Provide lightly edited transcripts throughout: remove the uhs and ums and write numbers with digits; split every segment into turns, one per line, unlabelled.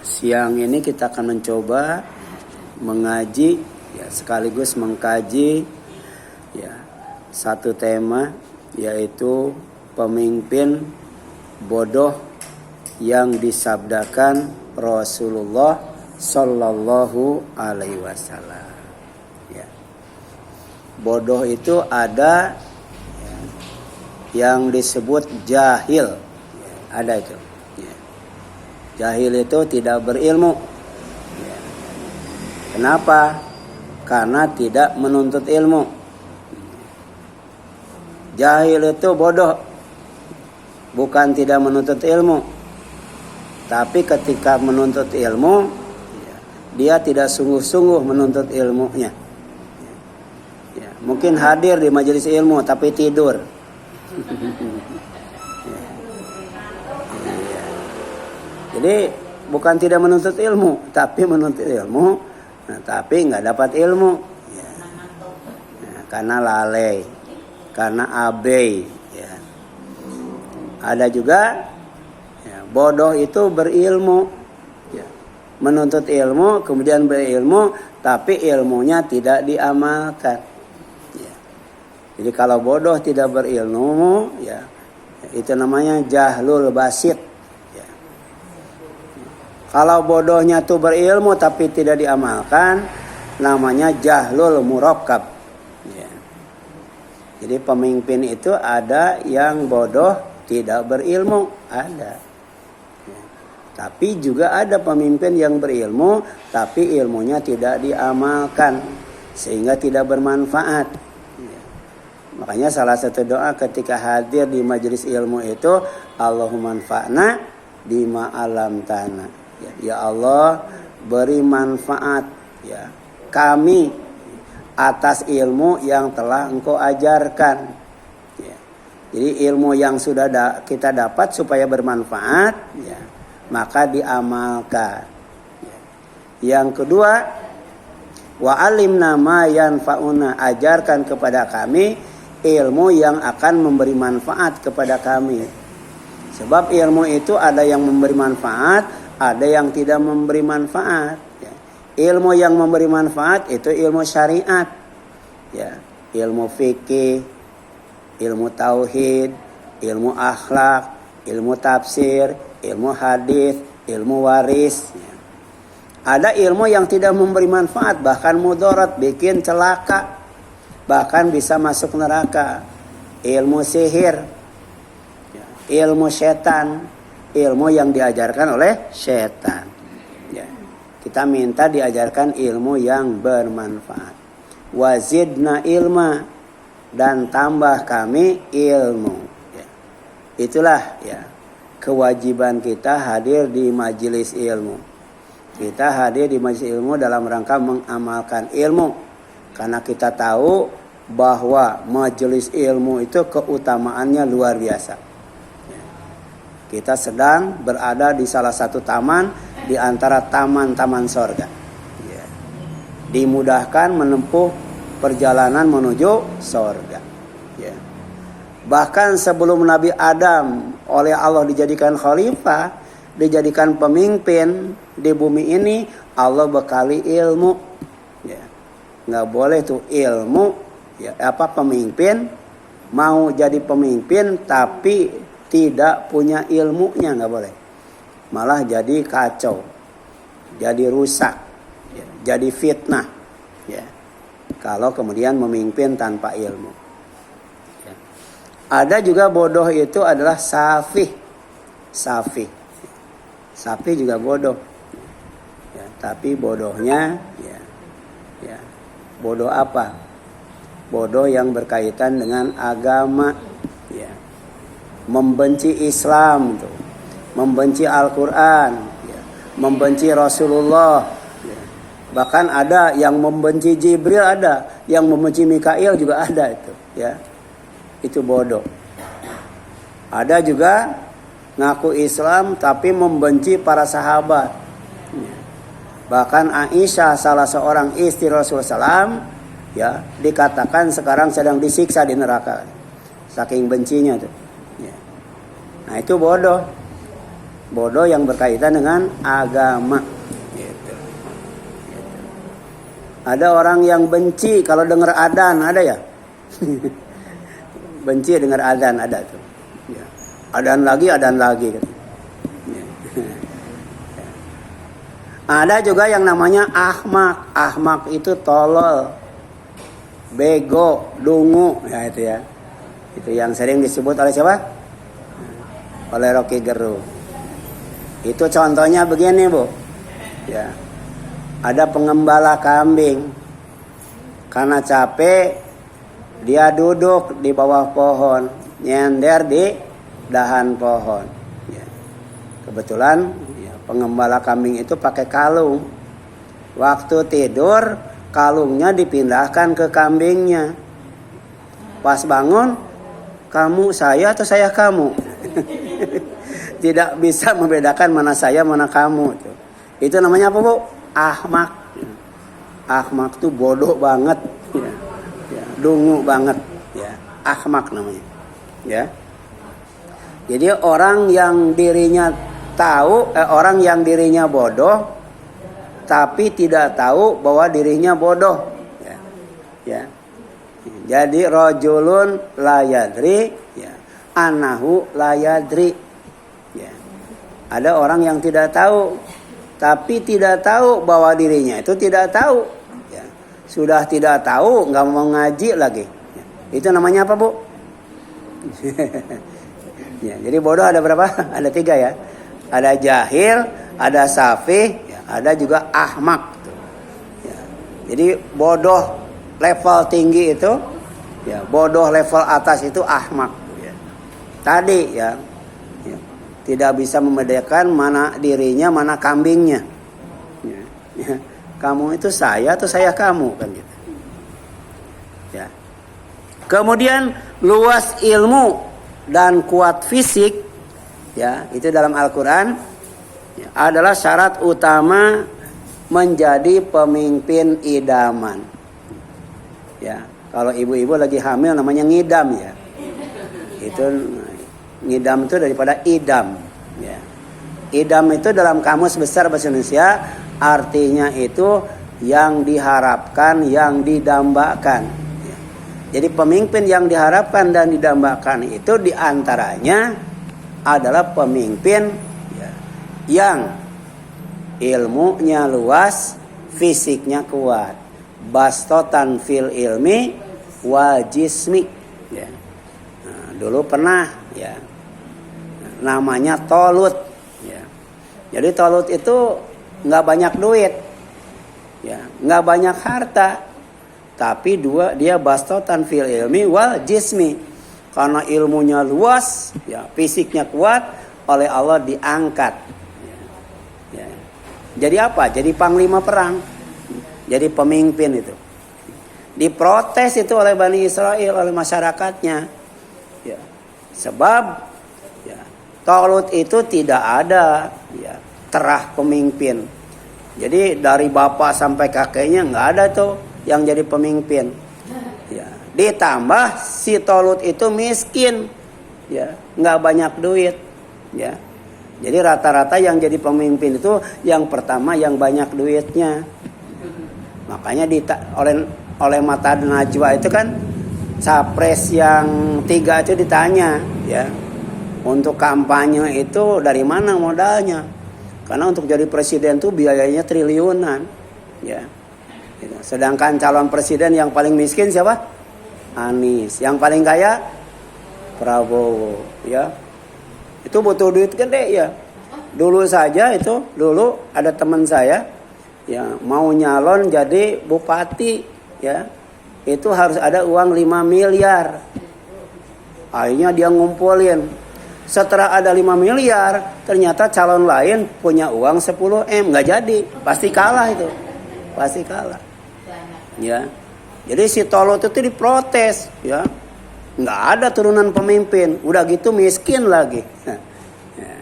Siang ini kita akan mencoba mengaji ya, sekaligus mengkaji ya, satu tema, yaitu pemimpin bodoh yang disabdakan Rasulullah Sallallahu Alaihi Wasallam. Ya. Bodoh itu ada ya, yang disebut jahil, ya, ada itu. Jahil itu tidak berilmu. Kenapa? Karena tidak menuntut ilmu. Jahil itu bodoh, bukan tidak menuntut ilmu. Tapi ketika menuntut ilmu, dia tidak sungguh-sungguh menuntut ilmunya. Mungkin hadir di majelis ilmu tapi tidur. Jadi bukan tidak menuntut ilmu, tapi menuntut ilmu, tapi nggak dapat ilmu, ya. Karena lalai, karena abai. Ya. Ada juga ya, bodoh itu berilmu, ya. Menuntut ilmu, kemudian berilmu, tapi ilmunya tidak diamalkan. Ya. Jadi kalau bodoh tidak berilmu, ya itu namanya jahlul basit. Kalau bodohnya tuh berilmu tapi tidak diamalkan, namanya jahlul murakkab. Ya. Jadi pemimpin itu ada yang bodoh tidak berilmu, ada. Ya. Tapi juga ada pemimpin yang berilmu tapi ilmunya tidak diamalkan sehingga tidak bermanfaat. Ya. Makanya salah satu doa ketika hadir di majelis ilmu itu, Allahumma anfa'na bima 'allamtana. Ya Allah, beri manfaat ya kami atas ilmu yang telah Engkau ajarkan. Ya. Jadi ilmu yang sudah kita dapat supaya bermanfaat, ya, maka diamalkan. Ya. Yang kedua, wa alimna ma yanfa'una, ajarkan kepada kami ilmu yang akan memberi manfaat kepada kami. Sebab ilmu itu ada yang memberi manfaat, ada yang tidak memberi manfaat. Ya. Ilmu yang memberi manfaat itu ilmu syariat, ya, ilmu fikih, ilmu tauhid, ilmu akhlak, ilmu tafsir, ilmu hadis, ilmu waris. Ya. Ada ilmu yang tidak memberi manfaat, bahkan mudarat, bikin celaka, bahkan bisa masuk neraka. Ilmu sihir, ya, ilmu setan. Ilmu yang diajarkan oleh setan. Ya. Kita minta diajarkan ilmu yang bermanfaat. Wazidna ilma, dan tambah kami ilmu. Ya. Itulah ya kewajiban kita hadir di majelis ilmu. Kita hadir di majelis ilmu dalam rangka mengamalkan ilmu. Karena kita tahu bahwa majelis ilmu itu keutamaannya luar biasa. Kita sedang berada di salah satu taman di antara taman-taman sorga. Ya. Dimudahkan menempuh perjalanan menuju sorga. Ya. Bahkan sebelum Nabi Adam oleh Allah dijadikan khalifah, dijadikan pemimpin di bumi ini, Allah bekali ilmu. Ya. Nggak boleh tuh ilmu, ya, pemimpin mau jadi pemimpin tapi tidak punya ilmunya, nggak boleh. Malah jadi kacau, jadi rusak, ya, jadi fitnah. Ya. Kalau kemudian memimpin tanpa ilmu. Ya. Ada juga bodoh itu adalah safih. Safih juga bodoh. Ya, tapi bodohnya, ya, bodoh apa? Bodoh yang berkaitan dengan agama. Ya. Membenci Islam, tuh, membenci Al-Quran, ya, membenci Rasulullah, ya. Bahkan ada yang membenci Jibril, ada yang membenci Mikail juga ada itu, ya. Itu bodoh. Ada juga ngaku Islam tapi membenci para sahabat. Ya. Bahkan Aisyah, salah seorang istri Rasulullah SAW, ya, dikatakan sekarang sedang disiksa di neraka, saking bencinya tuh. Nah itu bodoh. Bodoh yang berkaitan dengan agama. Gitu. Ada orang yang benci kalau dengar adzan, ada ya? Benci dengar adzan, ada tuh. Ya. Adzan lagi. Ya. Ada juga yang namanya ahmak. Ahmak itu tolol, bego, dungu, ya itu ya. Itu yang sering disebut oleh siapa? Oleh Rocky Gerung. Itu contohnya begini, Bu. Ya. Ada pengembala kambing. Karena capek, dia duduk di bawah pohon, nyender di dahan pohon. Ya. Kebetulan ya, pengembala kambing itu pakai kalung. Waktu tidur, kalungnya dipindahkan ke kambingnya. Pas bangun, kamu saya atau saya kamu? Tidak bisa membedakan mana saya mana kamu. Itu namanya apa, Bu? Ahmak. Ahmak tuh bodoh banget. Ya. Ya, dungu banget. Ya. Ahmak namanya. Ya. Jadi orang yang dirinya tahu, orang yang dirinya bodoh, tapi tidak tahu bahwa dirinya bodoh. Ya. Ya. Jadi rajulun la yadri, ya, annahu la yadri. Ya. Ada orang yang tidak tahu, tapi tidak tahu bahwa dirinya itu tidak tahu. Ya. Sudah tidak tahu, nggak mau ngaji lagi. Ya. Itu namanya apa, Bu? Ya, jadi bodoh ada berapa? Ada 3 ya. Ada jahil, ada safih, ya, ada juga ahmak. Ya. Jadi bodoh level tinggi itu, ya, bodoh level atas itu ahmak. Ya. Tadi ya, tidak bisa membedakan mana dirinya, mana kambingnya. Ya. Ya. Kamu itu saya atau saya kamu, kan gitu. Ya. Kemudian luas ilmu dan kuat fisik, ya, itu dalam Al-Quran, ya, adalah syarat utama menjadi pemimpin idaman. Ya, kalau ibu-ibu lagi hamil namanya ngidam, ya. Itu ngidam itu daripada idam, ya. Idam itu dalam kamus besar bahasa Indonesia artinya itu yang diharapkan, yang didambakan. Ya. Jadi pemimpin yang diharapkan dan didambakan itu diantaranya adalah pemimpin, ya, yang ilmunya luas, fisiknya kuat. Bastotan fil ilmi wal jismi. Ya. Nah, dulu pernah, ya, namanya Tolut. Ya. Jadi Tolut itu nggak banyak duit, ya, nggak banyak harta, tapi dia bastotan fil ilmi wal jismi. Karena ilmunya luas, ya, fisiknya kuat, oleh Allah diangkat. Ya. Ya. Jadi apa? Jadi panglima perang. Jadi pemimpin itu. Diprotes itu oleh Bani Israel, oleh masyarakatnya. Ya. Sebab ya, Tolut itu tidak ada, ya, terah pemimpin. Jadi dari bapak sampai kakeknya nggak ada tuh yang jadi pemimpin. Ya. Ditambah si Tolut itu miskin, ya, nggak banyak duit. Ya. Jadi rata-rata yang jadi pemimpin itu yang pertama yang banyak duitnya. Makanya oleh Mata Najwa itu kan capres yang 3 itu ditanya, ya, untuk kampanye itu dari mana modalnya? Karena untuk jadi presiden itu biayanya triliunan, ya. Sedangkan calon presiden yang paling miskin siapa? Anies. Yang paling kaya Prabowo, ya. Itu butuh duit gede, ya. Dulu ada teman saya, ya, mau nyalon jadi bupati, ya, itu harus ada uang 5 miliar. Akhirnya dia ngumpulin. Setelah ada 5 miliar, ternyata calon lain punya uang 10 M, nggak jadi, pasti kalah itu, pasti kalah. Ya, jadi si Tolut itu diprotes, ya, nggak ada turunan pemimpin, udah gitu miskin lagi. Ya.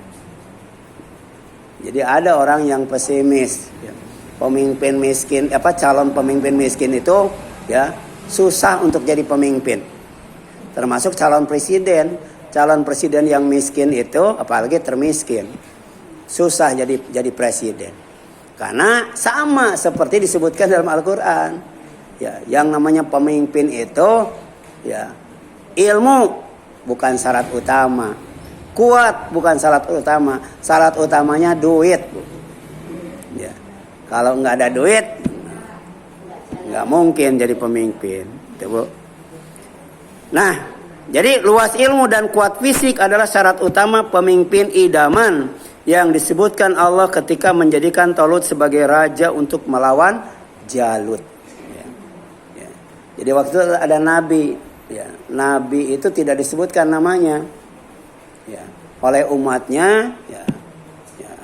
Jadi ada orang yang pesimis. Ya. Pemimpin miskin, calon pemimpin miskin itu, ya, susah untuk jadi pemimpin. Termasuk calon presiden yang miskin itu apalagi termiskin. susah jadi presiden. Karena sama seperti disebutkan dalam Al-Qur'an. Ya, yang namanya pemimpin itu ya ilmu bukan syarat utama. Kuat bukan syarat utama. Syarat utamanya duit, Bu. Ya. Kalau nggak ada duit nggak mungkin jadi pemimpin, gitu, Bu. Nah, jadi luas ilmu dan kuat fisik adalah syarat utama pemimpin idaman yang disebutkan Allah ketika menjadikan Talut sebagai raja untuk melawan Jalut. Ya. Ya. Jadi waktu itu ada nabi, ya. Nabi itu tidak disebutkan namanya, ya. Oleh umatnya, ya. Ya.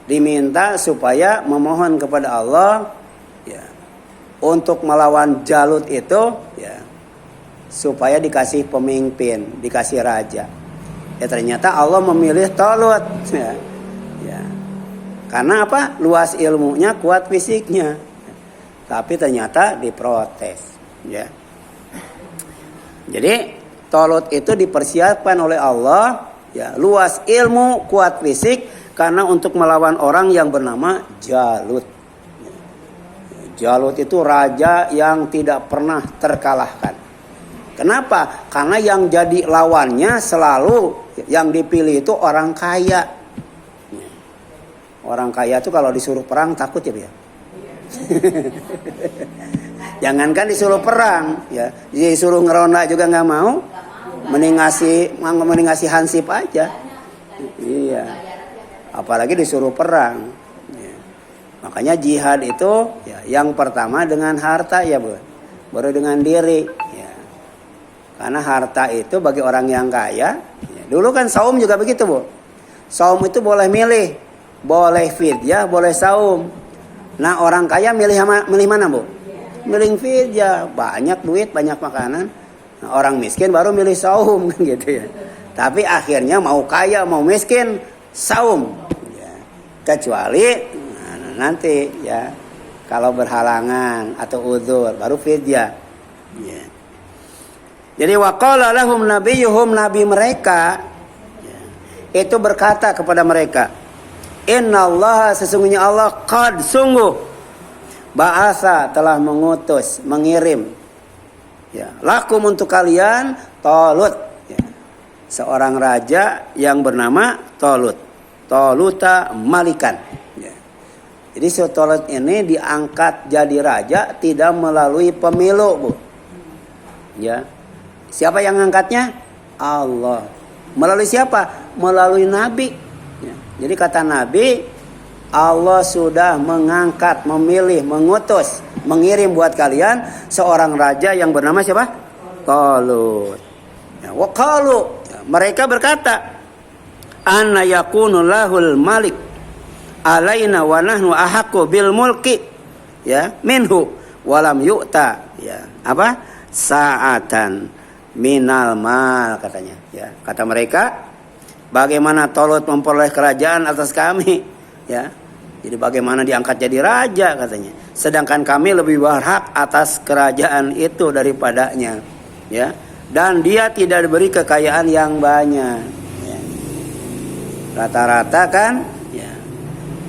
Diminta supaya memohon kepada Allah, ya, untuk melawan Jalut itu, ya, supaya dikasih pemimpin, dikasih raja. Ya ternyata Allah memilih Talut, ya. Ya. Karena apa? Luas ilmunya, kuat fisiknya. Tapi ternyata diprotes, ya. Jadi Talut itu dipersiapkan oleh Allah, ya, luas ilmu, kuat fisik karena untuk melawan orang yang bernama Jalut. Jalut itu raja yang tidak pernah terkalahkan. Kenapa? Karena yang jadi lawannya selalu yang dipilih itu orang kaya. Orang kaya itu kalau disuruh perang takut ya, jangankan disuruh perang, ya, disuruh ngeronda juga nggak mau. Mending ngasih hansip aja. Iya. Apalagi disuruh perang. Ya. Makanya jihad itu, ya, yang pertama dengan harta, ya, Bu. Baru dengan diri. Ya. Karena harta itu bagi orang yang kaya. Ya. Dulu kan saum juga begitu, Bu. Saum itu boleh milih, boleh fidyah, boleh saum. Nah orang kaya milih mana, Bu? Milih fidyah, banyak duit, banyak makanan. Nah, orang miskin baru milih saum, gitu ya. Tapi akhirnya mau kaya mau miskin saum, ya. Kecuali nanti, ya, kalau berhalangan atau udzur baru fidyah. Ya. Jadi waqala lahum nabiyuhum, nabi mereka, ya, itu berkata kepada mereka, innallaha, sesungguhnya Allah, qad, sungguh, ba'asa, telah mengutus, mengirim, ya, lakum, untuk kalian, Talut, ya, seorang raja yang bernama Talut, Taluta malikan, ya. Jadi si Talut ini diangkat jadi raja tidak melalui pemilu, Bu, ya. Siapa yang angkatnya? Allah. Melalui siapa? Melalui nabi, ya. Jadi kata Nabi, Allah sudah mengangkat, memilih, mengutus, mengirim buat kalian seorang raja yang bernama siapa? Talut. Ya, waqalu, ya, mereka berkata, anna yakunu lahul malik alaina wa nahnu ahaqqu bil mulki, ya, minhu walam yu'ta, ya, apa? Sa'atan minal mal, katanya, ya. Kata mereka, bagaimana Talut memperoleh kerajaan atas kami, ya. Jadi bagaimana diangkat jadi raja, katanya. Sedangkan kami lebih berhak atas kerajaan itu daripadanya, ya. Dan dia tidak diberi kekayaan yang banyak, ya. Rata-rata kan, ya,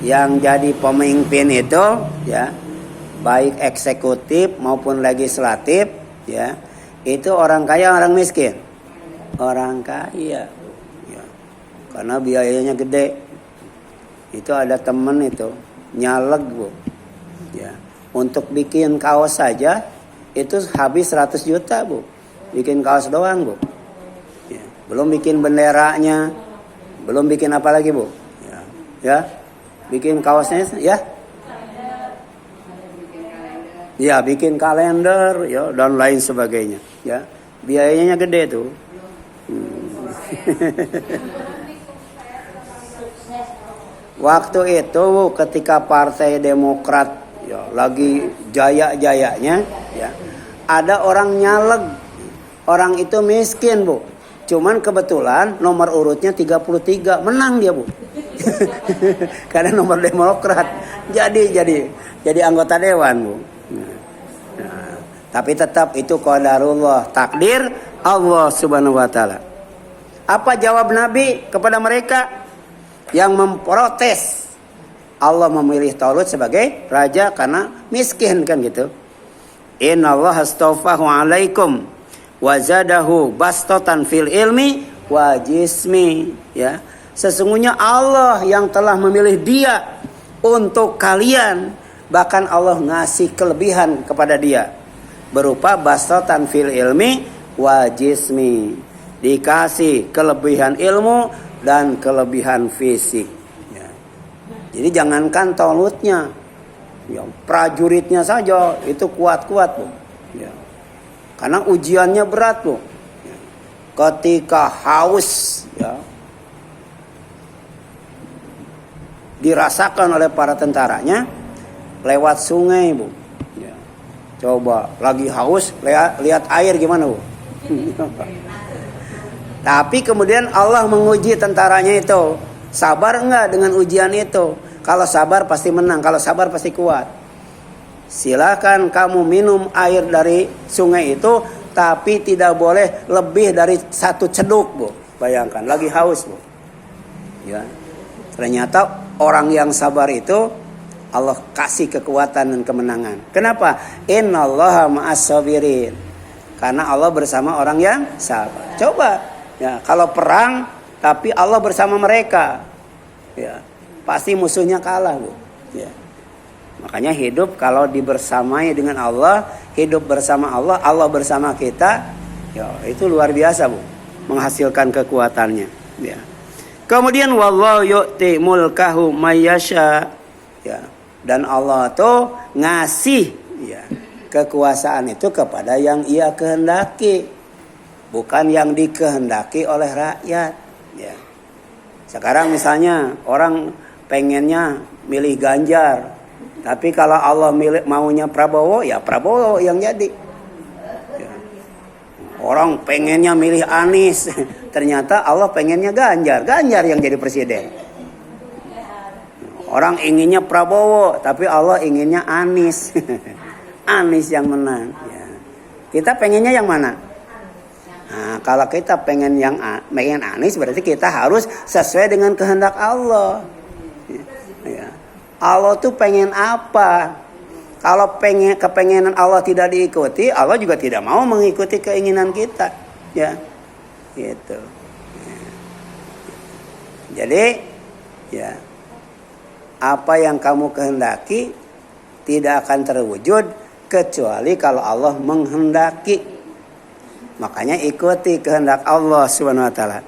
yang jadi pemimpin itu, ya, baik eksekutif maupun legislatif, ya, itu orang kaya, orang miskin, orang kaya, ya. Karena biayanya gede. Itu ada temen itu nyaleg, Bu, ya, untuk bikin kaos saja itu habis 100 juta, Bu, bikin kaos doang, Bu, ya. Belum bikin benderanya, belum bikin apa lagi, Bu, ya, ya, bikin kaosnya, ya, ya, bikin kalender, ya, dan lain sebagainya, ya. Biayanya gede tuh. Waktu itu ketika Partai Demokrat, ya, lagi jaya-jayanya, ya, ada orang nyaleg. Orang itu miskin, Bu. Cuman kebetulan nomor urutnya 33, menang dia, Bu. Karena nomor Demokrat. Jadi anggota dewan, Bu. Nah, tapi tetap itu qadarullah, takdir Allah Subhanahu wa taala. Apa jawab Nabi kepada mereka? yang memprotes Allah memilih Talut sebagai raja karena miskin kan gitu. Innallaha astafahu alaikum wa zadahu bastatan fil ilmi wa jismi, ya. Sesungguhnya Allah yang telah memilih dia untuk kalian, bahkan Allah ngasih kelebihan kepada dia berupa bastatan fil ilmi wa jismi, dikasih kelebihan ilmu dan kelebihan fisik, ya. Jadi jangankan Talutnya, ya, prajuritnya saja itu kuat-kuat, Bu, ya. Karena ujiannya berat, Bu, ya. Ketika haus, ya, dirasakan oleh para tentaranya lewat sungai, Bu, ya. Coba lagi haus, lihat air gimana, Bu. Tapi kemudian Allah menguji tentaranya itu, sabar enggak dengan ujian itu. Kalau sabar pasti menang, kalau sabar pasti kuat. Silakan kamu minum air dari sungai itu, tapi tidak boleh lebih dari 1 ceduk, Bu. Bayangkan lagi haus, Bu, ya. Ternyata orang yang sabar itu Allah kasih kekuatan dan kemenangan. Kenapa? Innallaha ma'as sabirin. Karena Allah bersama orang yang sabar. Coba, ya, kalau perang tapi Allah bersama mereka, ya, pasti musuhnya kalah, Bu, ya. Makanya hidup kalau dibersamai dengan Allah, hidup bersama Allah, Allah bersama kita, ya, itu luar biasa, Bu, menghasilkan kekuatannya, ya. Kemudian wallahu yu'ti mulkahu mayyasha, ya. Dan Allah tuh ngasih, ya, kekuasaan itu kepada yang Ia kehendaki, bukan yang dikehendaki oleh rakyat, ya. Sekarang misalnya orang pengennya milih Ganjar, tapi kalau Allah maunya Prabowo, ya Prabowo yang jadi, ya. Orang pengennya milih Anies, ternyata Allah pengennya Ganjar yang jadi presiden. Orang inginnya Prabowo, tapi Allah inginnya Anies. Anies yang menang, ya. Kita pengennya yang mana? Nah, kalau kita pengen Anies, berarti kita harus sesuai dengan kehendak Allah, ya. Allah tuh pengen apa? Kalau kepengenan Allah tidak diikuti, Allah juga tidak mau mengikuti keinginan kita, ya, gitu. Jadi, ya, apa yang kamu kehendaki tidak akan terwujud kecuali kalau Allah menghendaki. Makanya ikuti kehendak Allah Subhanahu wa taala.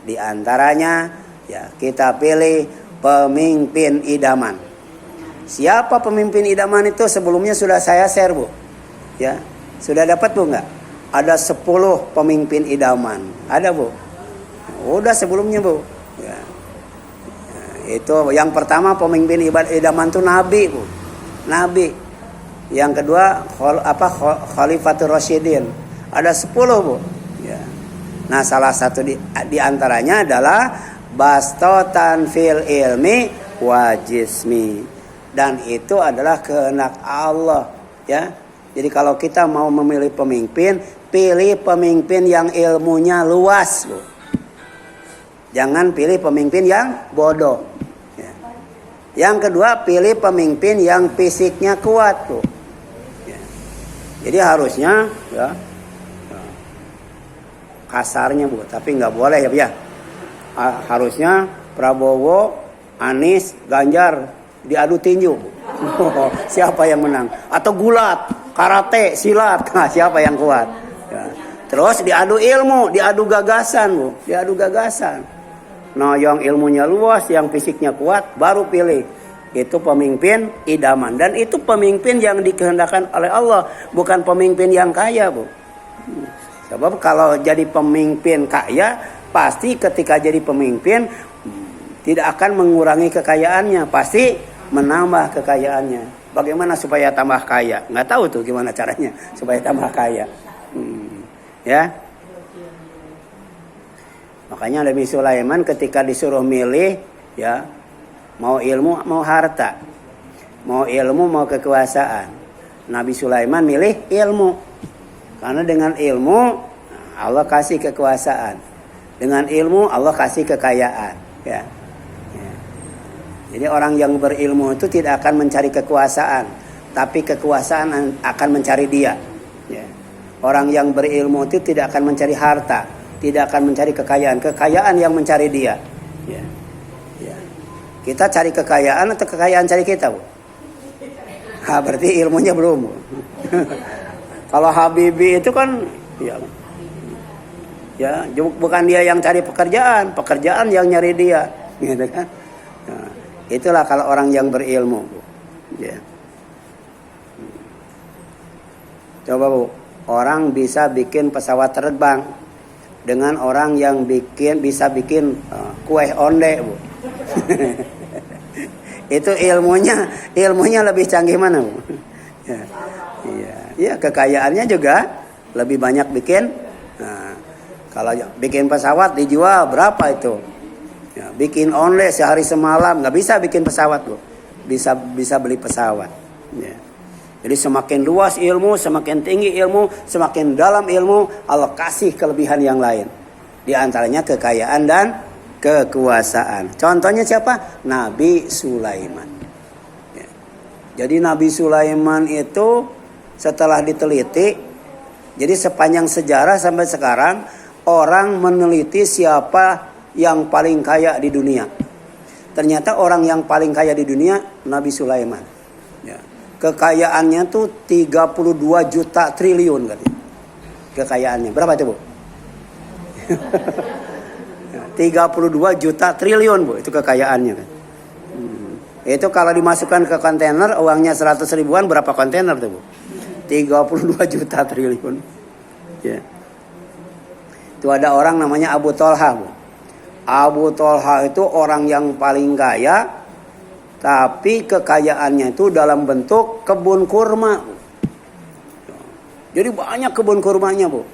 Di antaranya, ya, kita pilih pemimpin idaman. Siapa pemimpin idaman itu sebelumnya sudah saya share, Bu, ya. Sudah dapat, Bu, enggak? Ada 10 pemimpin idaman. Ada, Bu? Udah sebelumnya, Bu, ya. Itu yang pertama pemimpin idaman itu Nabi, Bu. Nabi. Yang kedua Khalifatul Rasyidin. Ada 10, Bu, ya. Nah, salah satu di antaranya adalah bastatan fil ilmi wa jismi. Dan itu adalah kehendak Allah, ya. Jadi kalau kita mau memilih pemimpin, pilih pemimpin yang ilmunya luas, Bu. Jangan pilih pemimpin yang bodoh, ya. Yang kedua, pilih pemimpin yang fisiknya kuat, Bu, ya. Jadi harusnya, ya, kasarnya, Bu, tapi nggak boleh, ya. Harusnya Prabowo, Anies, Ganjar diadu tinju. Siapa yang menang? Atau gulat, karate, silat. Nah, siapa yang kuat? Ya. Terus diadu ilmu, diadu gagasan, Bu. Diadu gagasan. Nah, yang ilmunya luas, yang fisiknya kuat, baru pilih. Itu pemimpin idaman. Dan itu pemimpin yang dikehendakkan oleh Allah, bukan pemimpin yang kaya, Bu. Sebab kalau jadi pemimpin kaya, pasti ketika jadi pemimpin tidak akan mengurangi kekayaannya, pasti menambah kekayaannya. Bagaimana supaya tambah kaya? Nggak tahu tuh gimana caranya supaya tambah kaya. Ya. Makanya Nabi Sulaiman ketika disuruh milih, ya, mau ilmu, mau harta, mau ilmu, mau kekuasaan, Nabi Sulaiman milih ilmu. Karena dengan ilmu Allah kasih kekuasaan, dengan ilmu Allah kasih kekayaan, ya. Jadi orang yang berilmu itu tidak akan mencari kekuasaan, tapi kekuasaan akan mencari dia. Ya. Orang yang berilmu itu tidak akan mencari harta, tidak akan mencari kekayaan. Kekayaan yang mencari dia. Ya. Ya. Kita cari kekayaan atau kekayaan cari kita, Bu? Berarti ilmunya belum, Bu. Kalau Habibie itu kan, ya, bukan dia yang cari pekerjaan, pekerjaan yang nyari dia, gitu kan? Nah, itulah kalau orang yang berilmu, Bu. Ya. Coba, Bu, orang bisa bikin pesawat terbang dengan orang yang bisa bikin kue onde, Bu. Itu ilmunya lebih canggih mana, Bu? Ya, kekayaannya juga lebih banyak bikin. Nah, kalau bikin pesawat dijual berapa itu? Ya, bikin onde sehari semalam nggak bisa bikin pesawat, Bu. Bisa beli pesawat. Ya. Jadi semakin luas ilmu, semakin tinggi ilmu, semakin dalam ilmu, Allah kasih kelebihan yang lain. Di antaranya kekayaan dan kekuasaan. Contohnya siapa? Nabi Sulaiman. Ya. Jadi Nabi Sulaiman itu setelah diteliti, jadi sepanjang sejarah sampai sekarang orang meneliti siapa yang paling kaya di dunia. Ternyata orang yang paling kaya di dunia Nabi Sulaiman. Ya. Kekayaannya tuh 32 juta triliun katanya. Kekayaannya. Berapa itu, Bu? 32 juta triliun, Bu. Itu kekayaannya kan. Itu kalau dimasukkan ke kontainer uangnya 100 ribuan berapa kontainer tuh, Bu? 32 juta triliun. Ya. Itu ada orang namanya Abu Tolha, Bu. Abu Tolha itu orang yang paling kaya, tapi kekayaannya itu dalam bentuk kebun kurma. Jadi banyak kebun kurmanya, Bu.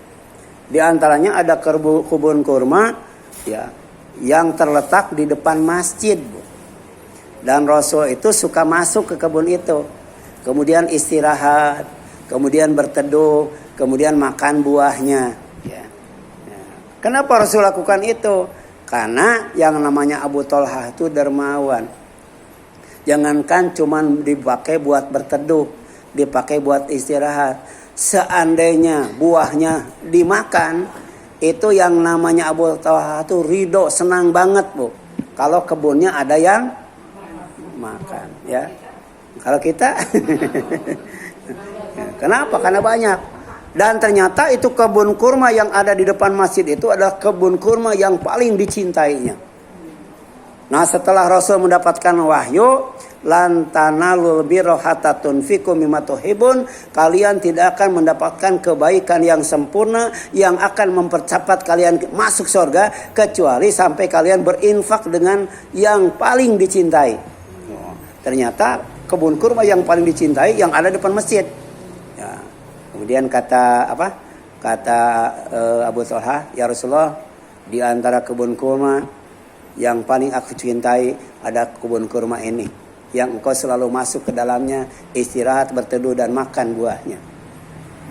Di antaranya ada kebun kurma ya yang terletak di depan masjid, Bu. Dan Rasul itu suka masuk ke kebun itu. Kemudian istirahat, kemudian berteduh, kemudian makan buahnya. Ya. Ya. Kenapa Rasul lakukan itu? Karena yang namanya Abu Tolha itu dermawan. Jangankan cuman dipakai buat berteduh, dipakai buat istirahat. Seandainya buahnya dimakan, itu yang namanya Abu Tolha itu ridho, senang banget, Bu. Kalau kebunnya ada yang makan, ya. Kalau kita, kenapa? Karena banyak. Dan ternyata itu kebun kurma yang ada di depan masjid itu adalah kebun kurma yang paling dicintainya. Nah, setelah Rasul mendapatkan wahyu, lan tanalul birra hatta tunfiqu mimma tuhibbun, kalian tidak akan mendapatkan kebaikan yang sempurna yang akan mempercepat kalian masuk surga kecuali sampai kalian berinfak dengan yang paling dicintai. Ternyata kebun kurma yang paling dicintai yang ada depan masjid. Ya. Kemudian kata Abu Tolha, ya Rasulullah, di antara kebun kurma yang paling aku cintai ada kebun kurma ini, yang engkau selalu masuk ke dalamnya, istirahat, berteduh dan makan buahnya.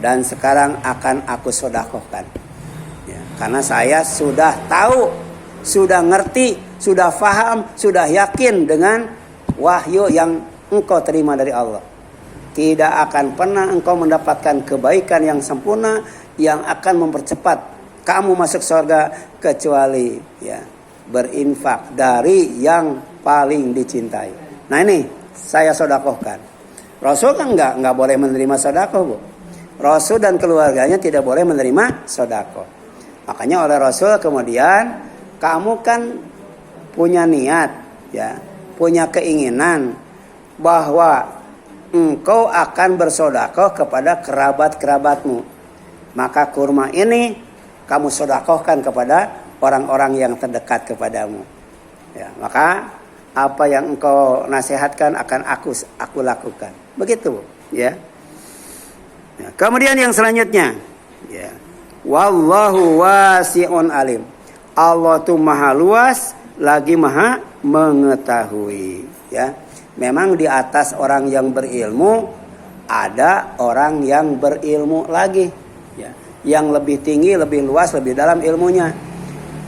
Dan sekarang akan aku sedekahkan. Ya, karena saya sudah tahu, sudah ngerti, sudah faham, sudah yakin dengan wahyu yang engkau terima dari Allah. Tidak akan pernah engkau mendapatkan kebaikan yang sempurna yang akan mempercepat kamu masuk surga kecuali ya berinfak dari yang paling dicintai. Nah ini saya sedekahkan. Rasul kan nggak boleh menerima sedekah, Bu. Rasul dan keluarganya tidak boleh menerima sedekah. Makanya oleh Rasul kemudian kamu kan punya niat, ya, punya keinginan bahwa engkau akan bersedekah kepada kerabat-kerabatmu. Maka kurma ini kamu sedekahkan kepada orang-orang yang terdekat kepadamu. Ya, maka apa yang engkau nasihatkan akan aku lakukan. Begitu, ya. Ya, kemudian yang selanjutnya, ya. Wallahu wasi'un alim. Allah tuh maha luas lagi maha mengetahui, ya. Memang di atas orang yang berilmu ada orang yang berilmu lagi, ya. Yang lebih tinggi, lebih luas, lebih dalam ilmunya.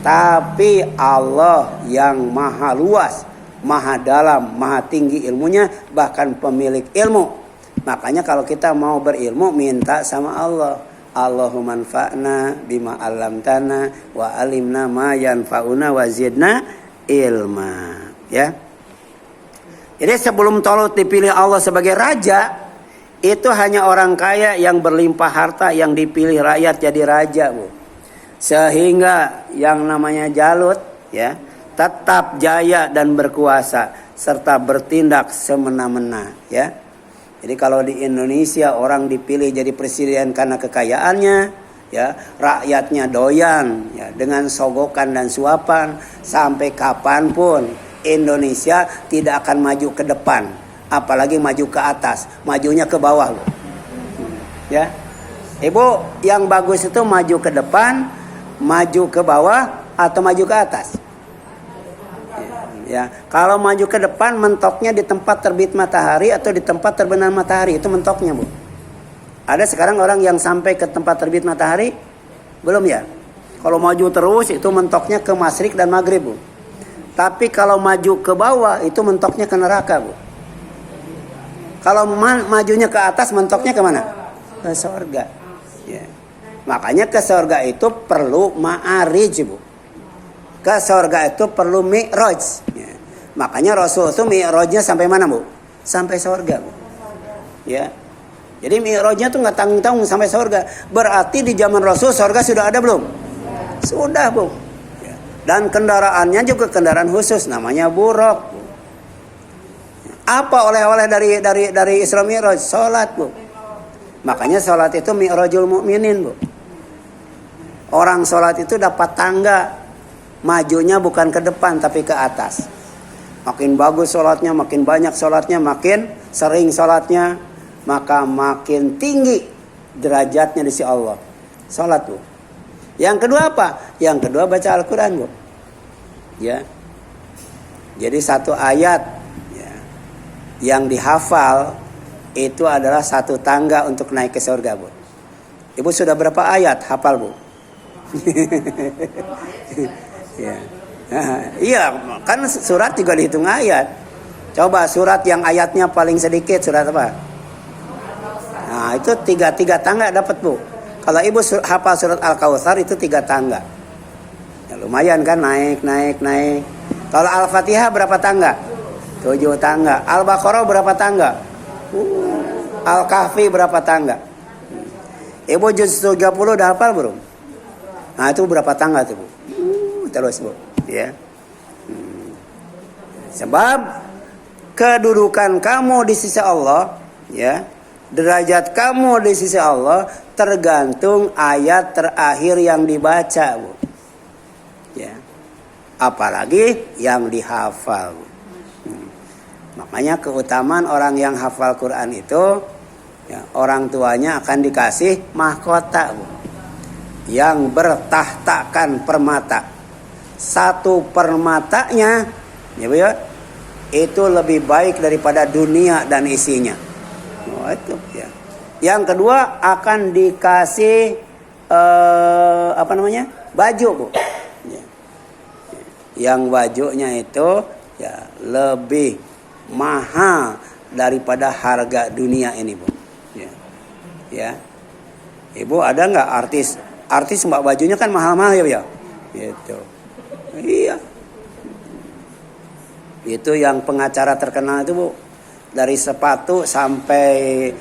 Tapi Allah yang maha luas, maha dalam, maha tinggi ilmunya, bahkan pemilik ilmu. Makanya kalau kita mau berilmu, minta sama Allah. Allahumma anfa'na bima 'allamtana wa alimna ma yanfa'una wa zidna ilma. Ya. Jadi sebelum Talut dipilih Allah sebagai raja, itu hanya orang kaya yang berlimpah harta yang dipilih rakyat jadi raja, Bu. Sehingga yang namanya Jalut ya tetap jaya dan berkuasa serta bertindak semena-mena ya. Jadi kalau di Indonesia orang dipilih jadi presiden karena kekayaannya ya, rakyatnya doyan ya dengan sogokan dan suapan, sampai kapanpun Indonesia tidak akan maju ke depan, apalagi maju ke atas, majunya ke bawah, Bu. Ya. Ibu, yang bagus itu maju ke depan, maju ke bawah atau maju ke atas? Ya, kalau maju ke depan mentoknya di tempat terbit matahari atau di tempat terbenam matahari, itu mentoknya, Bu. Ada sekarang orang yang sampai ke tempat terbit matahari? Belum ya? Kalau maju terus itu mentoknya ke masyrik dan maghrib, Bu. Tapi kalau maju ke bawah itu mentoknya ke neraka, Bu. Kalau majunya ke atas mentoknya ke mana? Ke surga. Ya. Makanya ke surga itu perlu ma'arij, Bu. Ke surga itu perlu mi'raj. Ya. Makanya Rasul itu mi'rajnya sampai mana, Bu? Sampai surga, Bu. Ya. Jadi mi'rajnya tuh nggak tanggung-tanggung sampai surga. Berarti di zaman Rasul surga sudah ada belum? Sudah, Bu. Ya. Dan kendaraannya juga kendaraan khusus namanya buraq. Apa oleh-oleh dari Isra Mi'raj? Salat, Bu. Makanya salat itu mi'rajul mukminin, Bu. Orang salat itu dapat tangga. Majunya bukan ke depan tapi ke atas. Makin bagus salatnya, makin banyak salatnya, makin sering salatnya, maka makin tinggi derajatnya di sisi Allah. Salat, Bu. Yang kedua apa? Yang kedua baca Al-Quran, Bu. Ya. Jadi satu ayat ya, yang dihafal itu adalah satu tangga untuk naik ke surga, Bu. Ibu sudah berapa ayat hafal, Bu? Ya. Iya, kan surat juga dihitung ayat. Coba surat yang ayatnya paling sedikit surat apa? Nah, itu tiga tangga dapat, Bu. Kalau ibu hafal surat Al-Kautsar itu 3 tangga. Ya, lumayan kan, naik. Kalau Al-Fatihah berapa tangga? 7 tangga. Al-Baqarah berapa tangga? Al-Kahfi berapa tangga? Ibu juz 30 udah hafal belum? Nah, itu berapa tangga tuh, Bu? Terus, Bu, ya. Sebab kedudukan kamu di sisi Allah, ya, derajat kamu di sisi Allah tergantung ayat terakhir yang dibaca, Bu. Ya. Apalagi yang dihafal, Bu. Makanya keutamaan orang yang hafal Quran itu, ya, orang tuanya akan dikasih mahkota, Bu, yang bertahtakan permata. Satu permatanya ya, Bu, ya, itu lebih baik daripada dunia dan isinya. Oh, itu ya. Yang kedua akan dikasih baju, Bu. Ya. Yang bajunya itu ya lebih mahal daripada harga dunia ini, Bu. Ya. Ya. Ibu ada nggak artis mbak bajunya kan mahal-mahal ya, Bu, ya? Gitu. Iya. Itu yang pengacara terkenal itu, Bu. Dari sepatu sampai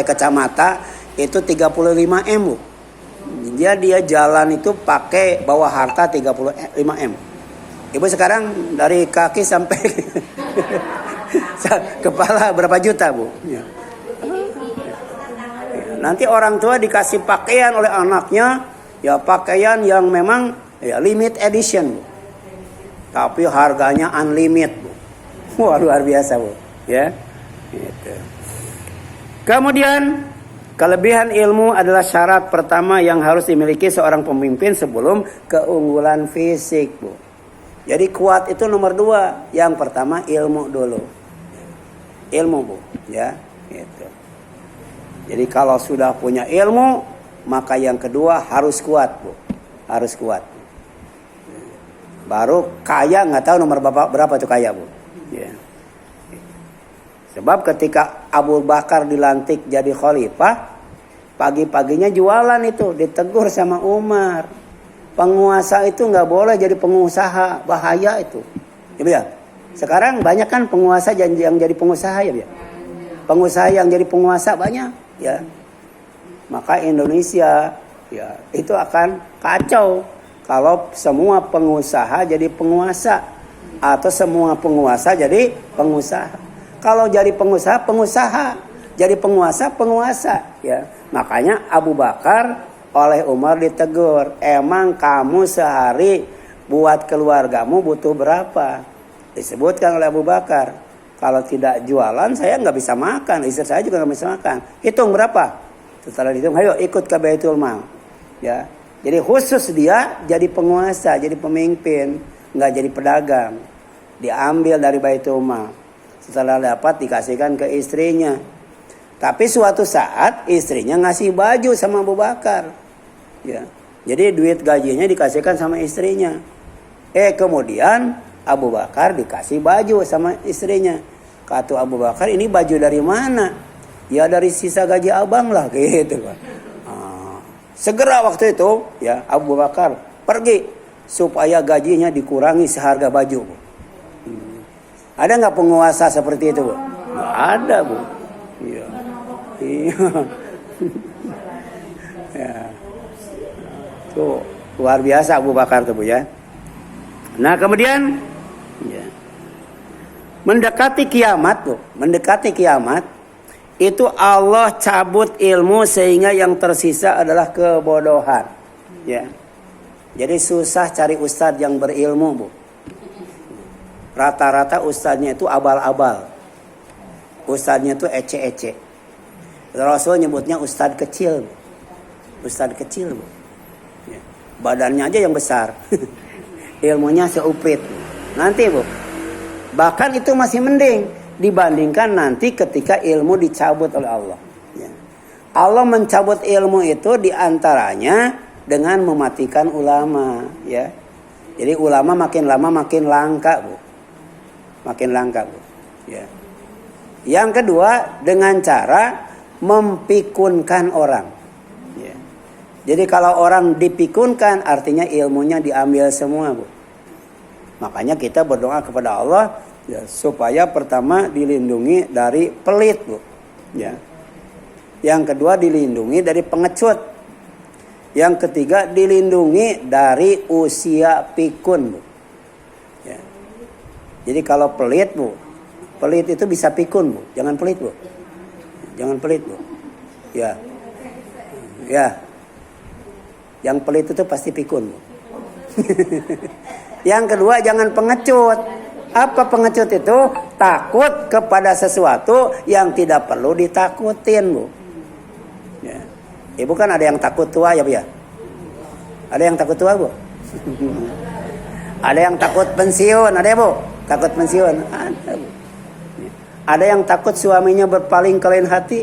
kacamata itu 35 M, Bu. Dia jalan itu pakai bawa harta 35 M. Ibu sekarang dari kaki sampai kepala berapa juta, Bu? Ya. Nanti orang tua dikasih pakaian oleh anaknya, ya pakaian yang memang ya limit edition, Bu. Tapi harganya unlimited, Bu. Wah, luar biasa, Bu. Ya. Gitu. Kemudian kelebihan ilmu adalah syarat pertama yang harus dimiliki seorang pemimpin sebelum keunggulan fisik, Bu. Jadi kuat itu nomor 2. Yang pertama ilmu dulu. Ilmu, Bu. Ya. Gitu. Jadi kalau sudah punya ilmu, maka yang kedua harus kuat, Bu. Harus kuat. Baru kaya, nggak tahu nomor berapa tuh kaya, Bu. Ya. Sebab ketika Abu Bakar dilantik jadi khalifah, pagi-paginya jualan itu, ditegur sama Umar. Penguasa itu nggak boleh jadi pengusaha, bahaya itu. Ya. Sekarang banyak kan penguasa yang jadi pengusaha ya. Pengusaha yang jadi penguasa banyak ya. Maka Indonesia ya itu akan kacau kalau semua pengusaha jadi penguasa atau semua penguasa jadi pengusaha. Kalau jadi pengusaha, pengusaha, jadi penguasa ya. Makanya Abu Bakar oleh Umar ditegur, emang kamu sehari buat keluargamu butuh berapa? Disebutkan oleh Abu Bakar, kalau tidak jualan saya nggak bisa makan, istri saya juga nggak bisa makan. Hitung berapa? Setelah dihitung, ayo ikut ke Baitul Mal. Ya, jadi khusus dia jadi penguasa, jadi pemimpin, nggak jadi pedagang. Diambil dari Baitul Mal. Setelah dapat dikasihkan ke istrinya. Tapi suatu saat istrinya ngasih baju sama Abu Bakar. Ya, jadi duit gajinya dikasihkan sama istrinya. Kemudian Abu Bakar dikasih baju sama istrinya. Kata Abu Bakar, ini baju dari mana? Ya dari sisa gaji abang lah gitu kan. Segera waktu itu ya Abu Bakar pergi supaya gajinya dikurangi seharga baju. Ada nggak penguasa seperti itu, Bu? Nggak ada, Bu. Iya. Ya. Tuh luar biasa Abu Bakar tuh, Bu ya. Nah kemudian ya, mendekati kiamat, Bu. Mendekati kiamat. Itu Allah cabut ilmu sehingga yang tersisa adalah kebodohan. Ya. Jadi susah cari ustadz yang berilmu, Bu. Rata-rata ustadznya itu abal-abal. Ustadznya itu ece-ece. Rasul nyebutnya ustadz kecil. Ustadz kecil, Bu. Ya. Badannya aja yang besar. Ilmunya seuprit. Nanti, Bu. Bahkan itu masih mending dibandingkan nanti ketika ilmu dicabut oleh Allah. Ya. Allah mencabut ilmu itu diantaranya dengan mematikan ulama. Ya. Jadi ulama makin lama makin langka, Bu. Makin langka, Bu. Ya. Yang kedua dengan cara mempikunkan orang. Ya. Jadi kalau orang dipikunkan artinya ilmunya diambil semua, Bu. Makanya kita berdoa kepada Allah ya, supaya pertama dilindungi dari pelit, Bu. Ya. Yang kedua dilindungi dari pengecut. Yang ketiga dilindungi dari usia pikun, Bu. Ya. Jadi kalau pelit, Bu, pelit itu bisa pikun, Bu. Jangan pelit, Bu. Jangan pelit, Bu. Ya. Ya. Yang pelit itu pasti pikun, Bu. Yang kedua jangan pengecut. Apa pengecut itu? Takut kepada sesuatu yang tidak perlu ditakutin, Bu. Ya. Ibu kan ada yang takut tua ya, Bu ya? Ada yang takut tua, Bu? Ada yang takut pensiun, ada ya, Bu? Takut pensiun, ada, Bu. Ada yang takut suaminya berpaling ke lain hati.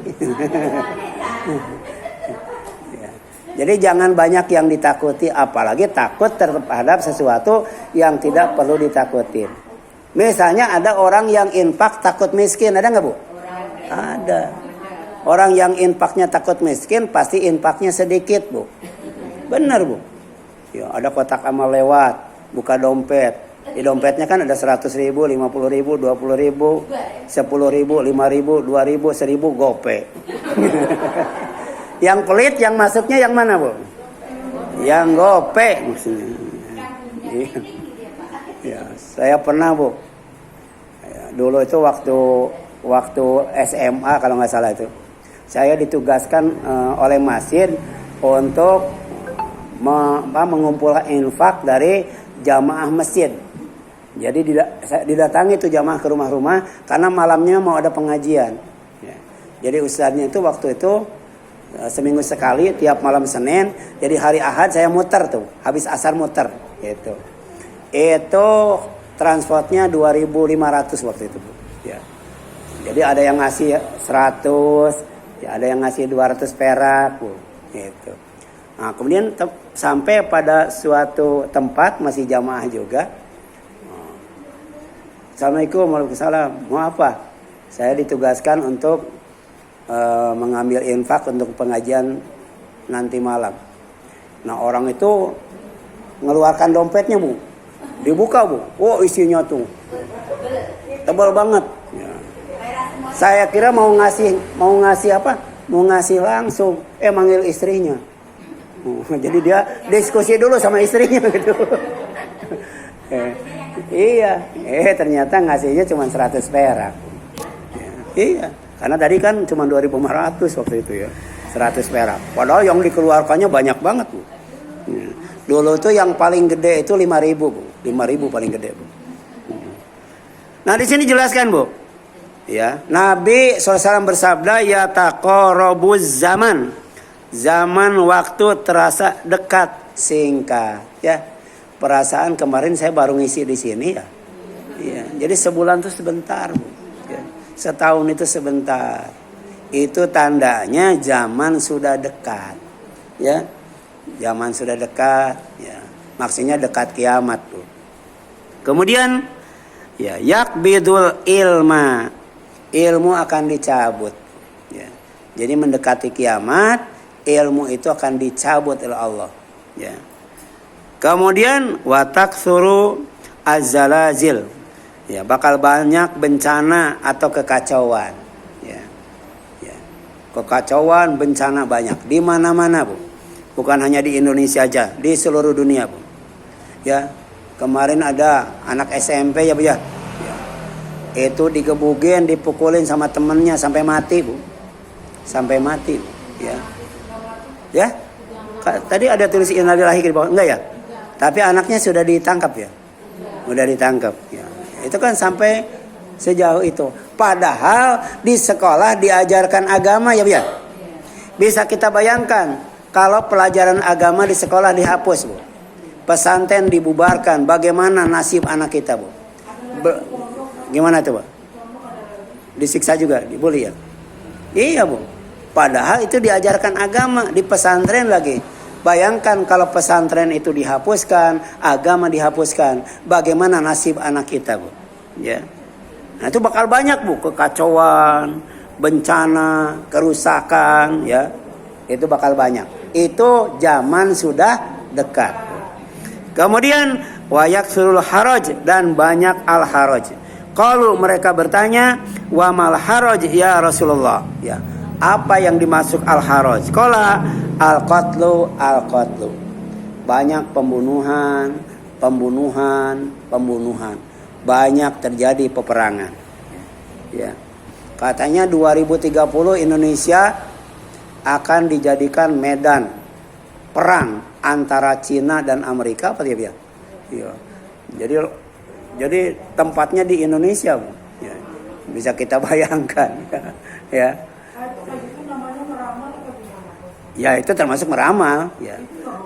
Ya. Jadi jangan banyak yang ditakuti, apalagi takut terhadap sesuatu yang tidak perlu ditakutin. Misalnya ada orang yang infak takut miskin, ada nggak, Bu? Ada. Orang yang infaknya takut miskin pasti infaknya sedikit, Bu. Benar, Bu. Ya, ada kotak amal lewat, buka dompet. Di dompetnya kan ada 100.000, 50.000, 20.000, 10.000, 5.000, 2.000, 1.000 gope. Yang pelit yang masuknya yang mana, Bu? Yang gope maksudnya. Ya, saya pernah, Bu. Ya, dulu itu waktu SMA kalau nggak salah itu, saya ditugaskan oleh masjid untuk mengumpulkan infak dari jamaah masjid. Jadi didatangi itu jamaah ke rumah-rumah karena malamnya mau ada pengajian. Ya. Jadi ustadznya itu waktu itu seminggu sekali tiap malam Senin. Jadi hari Ahad saya muter tuh, habis asar muter gitu. Itu transportnya 2.500 waktu itu, Bu. Ya. Jadi ada yang ngasih 100, ya ada yang ngasih 200 perak, Bu. Gitu. Nah, kemudian sampai pada suatu tempat masih jamaah juga. Assalamualaikum, waalaikumsalam. Mau apa? Saya ditugaskan untuk mengambil infak untuk pengajian nanti malam. Nah orang itu ngeluarkan dompetnya bu, dibuka bu, oh isinya tuh tebal banget. Ya. Saya kira mau ngasih apa? Mau ngasih langsung, manggil istrinya. Jadi dia diskusi dulu sama istrinya gitu. Iya, ternyata ngasihnya cuma 100 perak. Ya, iya, karena tadi kan cuma 2.500 waktu itu ya, 100 perak. Padahal yang dikeluarkannya banyak banget bu. Ya. Dulu tuh yang paling gede itu 5.000 bu, 5.000 paling gede bu. Nah di sini jelaskan bu, ya Nabi SAW bersabda ya taqarrabuz zaman, zaman waktu terasa dekat singkat ya. Perasaan kemarin saya baru ngisi di sini ya. Ya, jadi sebulan itu sebentar, Bu. Ya, setahun itu sebentar. Itu tandanya zaman sudah dekat. Ya. Zaman sudah dekat, ya. Maksudnya dekat kiamat, Bu. Kemudian ya, yakbidul ilma. Ilmu akan dicabut. Ya. Jadi mendekati kiamat, ilmu itu akan dicabut oleh Allah. Ya. Kemudian watak suruh azalazil, ya bakal banyak bencana atau kekacauan, ya, kekacauan bencana banyak di mana-mana bu, bukan hanya di Indonesia aja, di seluruh dunia bu, ya kemarin ada anak SMP ya bu ya, itu digebugin, dipukulin sama temennya sampai mati bu, sampai mati, bu. Ya, tadi ada tulis innalillahi di bawah, enggak ya? Tapi anaknya sudah ditangkap ya. Sudah ditangkap ya. Itu kan sampai sejauh itu. Padahal di sekolah diajarkan agama ya, Bu. Bisa kita bayangkan kalau pelajaran agama di sekolah dihapus, Bu. Pesantren dibubarkan, bagaimana nasib anak kita, Bu? Gimana tuh, Bu? Disiksa juga, dibully ya? Iya, Bu. Padahal itu diajarkan agama di pesantren lagi. Bayangkan kalau pesantren itu dihapuskan, agama dihapuskan, bagaimana nasib anak kita, Bu? Ya. Nah, itu bakal banyak, Bu, kekacauan, bencana, kerusakan, ya. Itu bakal banyak. Itu zaman sudah dekat. Kemudian wayak surul haraj dan banyak al haraj. Kalau mereka bertanya, wa mal haraj ya Rasulullah, ya. Apa yang dimaksud al-haraj? Qala al-qatlu. Banyak pembunuhan. Banyak terjadi peperangan. Ya. Katanya 2030 Indonesia akan dijadikan medan perang antara Cina dan Amerika, apa ya? Iya. Jadi tempatnya di Indonesia, Bu. Ya. Bisa kita bayangkan, ya. Ya itu termasuk meramal ya.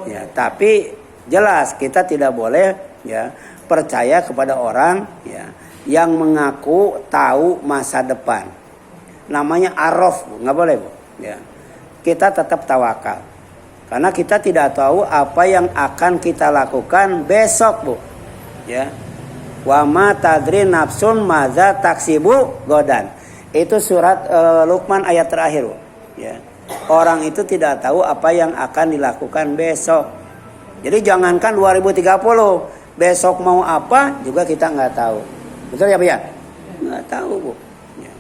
Ya, tapi jelas kita tidak boleh ya percaya kepada orang ya yang mengaku tahu masa depan. Namanya araf, nggak boleh, Bu. Ya. Kita tetap tawakal. Karena kita tidak tahu apa yang akan kita lakukan besok, Bu. Ya. Wa ma tadri nafsun madza taksibu godan. Itu surat Luqman ayat terakhir, Bu. Ya. Orang itu tidak tahu apa yang akan dilakukan besok. Jadi jangankan 2030, besok mau apa juga kita nggak tahu. Betul ya, Bu ya? Nggak tahu, Bu. Ya.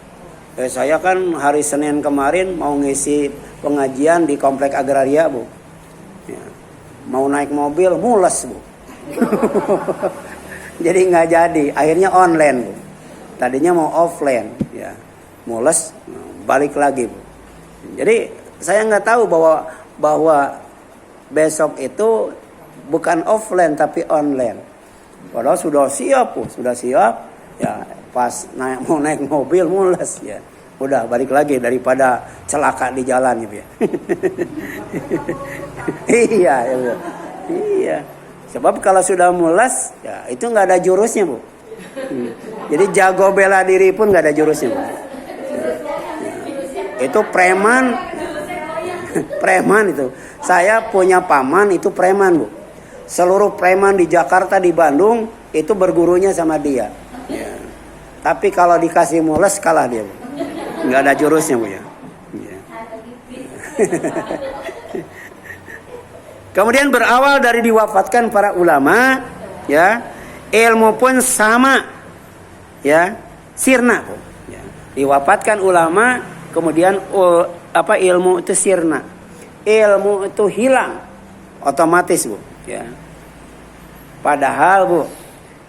Saya kan hari Senin kemarin mau ngisi pengajian di komplek agraria, Bu. Ya. Mau naik mobil mules, Bu. Jadi nggak jadi, akhirnya online, Bu. Tadinya mau offline, ya. Mules, balik lagi, Bu. Jadi saya nggak tahu bahwa besok itu bukan offline tapi online. Padahal sudah siap, Bu. Sudah siap. Ya, pas mau naik mobil mules, ya. Udah balik lagi daripada celaka di jalan, ya. Iya, ya, Bu. Iya. Sebab kalau sudah mules, ya itu nggak ada jurusnya, Bu. Jadi jago bela diri pun nggak ada jurusnya, Bu. Itu preman itu. Saya punya paman itu preman, Bu. Seluruh preman di Jakarta, di Bandung itu bergurunya sama dia. Ya. Tapi kalau dikasih mules kalah dia, Bu. Nggak ada jurusnya, Bu ya. Kemudian berawal dari diwafatkan para ulama, ya, ilmu pun sama, ya, sirna, Bu. Ya. Diwafatkan ulama, kemudian ilmu itu sirna, ilmu itu hilang, otomatis, Bu. Ya. Padahal, Bu,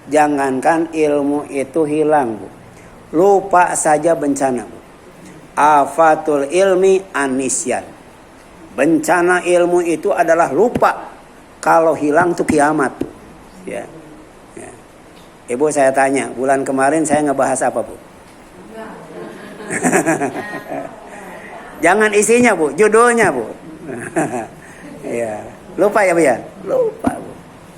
jangankan ilmu itu hilang, Bu, lupa saja bencana, Bu. Afatul ilmi anisyan. Bencana ilmu itu adalah lupa. Kalau hilang tuh kiamat. Ya. Ya. Ibu saya tanya, bulan kemarin saya ngebahas apa, Bu? Jangan isinya, Bu, judulnya, Bu. Ya. Lupa ya, Bu ya? Lupa, Bu.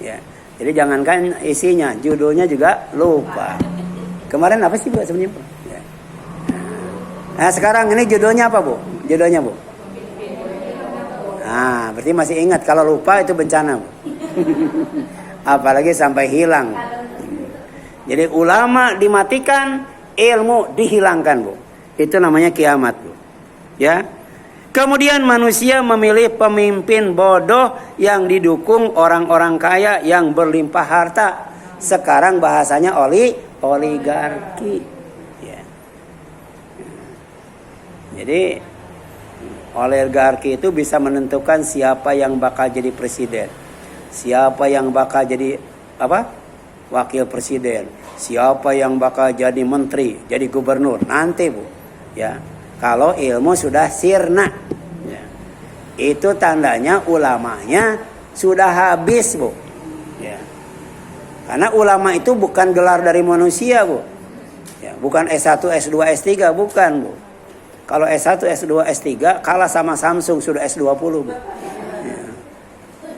Ya. Jadi jangankan isinya, judulnya juga lupa. Kemarin apa sih, Bu, sebenarnya, Bu? Ya. Nah, sekarang ini judulnya apa, Bu? Judulnya, Bu? Nah, berarti masih ingat. Kalau lupa itu bencana, Bu. Apalagi sampai hilang. Jadi ulama dimatikan, ilmu dihilangkan, Bu. Itu namanya kiamat, Bu. Ya. Kemudian manusia memilih pemimpin bodoh yang didukung orang-orang kaya yang berlimpah harta. Sekarang bahasanya oligarki. Ya. Jadi oligarki itu bisa menentukan siapa yang bakal jadi presiden, siapa yang bakal jadi wakil presiden, siapa yang bakal jadi menteri, jadi gubernur nanti, Bu. Ya, kalau ilmu sudah sirna, ya. Itu tandanya ulamanya sudah habis, Bu. Ya. Karena ulama itu bukan gelar dari manusia, Bu. Ya, bukan S1, S2, S3, bukan, Bu. Kalau S1, S2, S3 kalah sama Samsung sudah S20, Bu. Ya.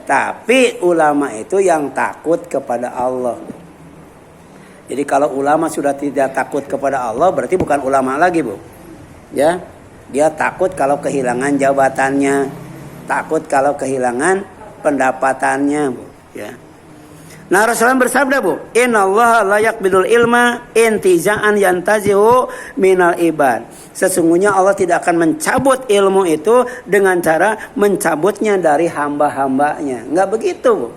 Tapi ulama itu yang takut kepada Allah. Jadi kalau ulama sudah tidak takut kepada Allah, berarti bukan ulama lagi, Bu. Ya, dia takut kalau kehilangan jabatannya, takut kalau kehilangan pendapatannya, Bu. Ya. Nah, Rasulullah bersabda, Bu, innallaha la yaqbidul ilma intiza'an yantazihu minal ibad. Sesungguhnya Allah tidak akan mencabut ilmu itu dengan cara mencabutnya dari hamba-hambanya. Enggak begitu, Bu.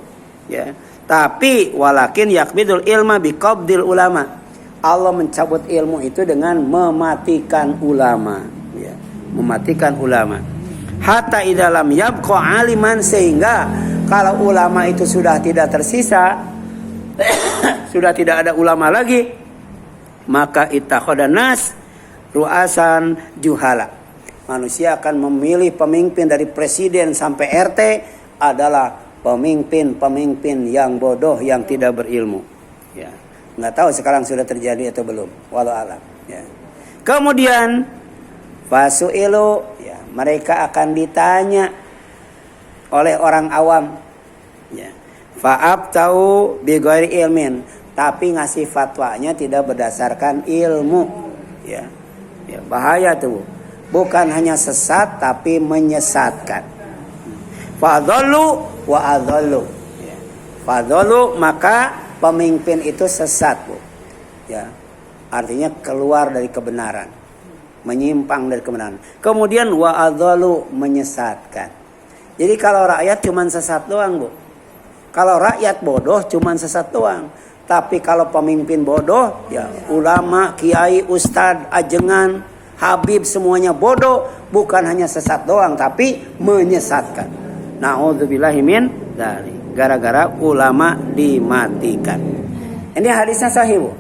Ya. Tapi walakin yaqbidul ilma biqabdil ulama. Allah mencabut ilmu itu dengan mematikan ulama, ya. Mematikan ulama. Hatta idalam yabqa aliman, sehingga kalau ulama itu sudah tidak tersisa, sudah tidak ada ulama lagi, maka ittakhadhan nas ru'asan juhala. Manusia akan memilih pemimpin dari presiden sampai RT adalah pemimpin-pemimpin yang bodoh, yang tidak berilmu. Ya. Nggak tahu sekarang sudah terjadi atau belum. Wallahu a'lam. Ya. Kemudian fasu'ilu, ya, mereka akan ditanya oleh orang awam, ya, fa'abtau bighairi ilmin, tapi ngasih fatwanya tidak berdasarkan ilmu, ya. Ya, bahaya tuh, bukan hanya sesat tapi menyesatkan. Fadhallu wa adhallu, ya. Fadhallu, maka pemimpin itu sesat, Bu, ya, artinya keluar dari kebenaran, menyimpang dari kebenaran. Kemudian wa adhallu, menyesatkan. Jadi kalau rakyat cuman sesat doang, Bu. Kalau rakyat bodoh cuman sesat doang. Tapi kalau pemimpin bodoh, ya ulama, kiai, ustad, ajengan, habib, semuanya bodoh. Bukan hanya sesat doang, tapi menyesatkan. Na'udzubillahi min dzalik. Gara-gara ulama dimatikan. Ini hadisnya sahih, Bu.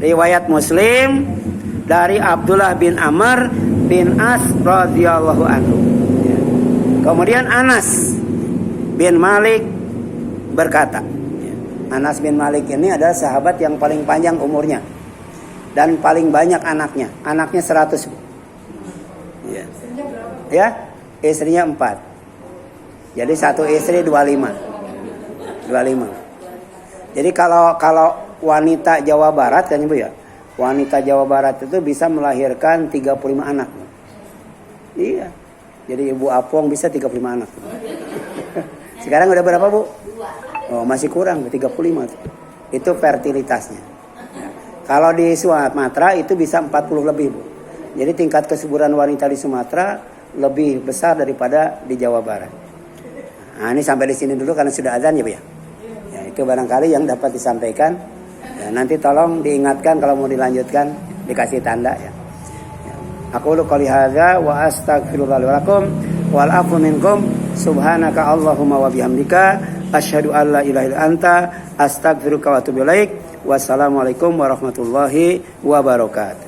Riwayat Muslim dari Abdullah bin Amr bin As radhiyallahu anhu. Kemudian Anas bin Malik berkata, Anas bin Malik ini adalah sahabat yang paling panjang umurnya dan paling banyak anaknya. Anaknya 100. Ya, ya, istrinya 4. Jadi satu istri 25. Jadi kalau wanita Jawa Barat kan, Ibu, ya, wanita Jawa Barat itu bisa melahirkan 35 anak. Iya. Jadi Ibu Apong bisa 35 anak. Sekarang udah berapa, Bu? Oh, masih kurang, 35. Itu fertilitasnya. Kalau di Sumatera itu bisa 40 lebih, Bu. Jadi tingkat kesuburan wanita di Sumatera lebih besar daripada di Jawa Barat. Nah, ini sampai di sini dulu karena sudah azan ya, Bu ya. Ya, itu barangkali yang dapat disampaikan. Ya, nanti tolong diingatkan kalau mau dilanjutkan dikasih tanda ya. Aku qouli hadza wa astaghfirullah li wa lakum wal afu minkum subhanaka Allahumma wa bihamdika asyhadu an la ilaha illa anta astaghfiruka wa atubu ilaik. Wassalamualaikum warahmatullahi wabarakatuh.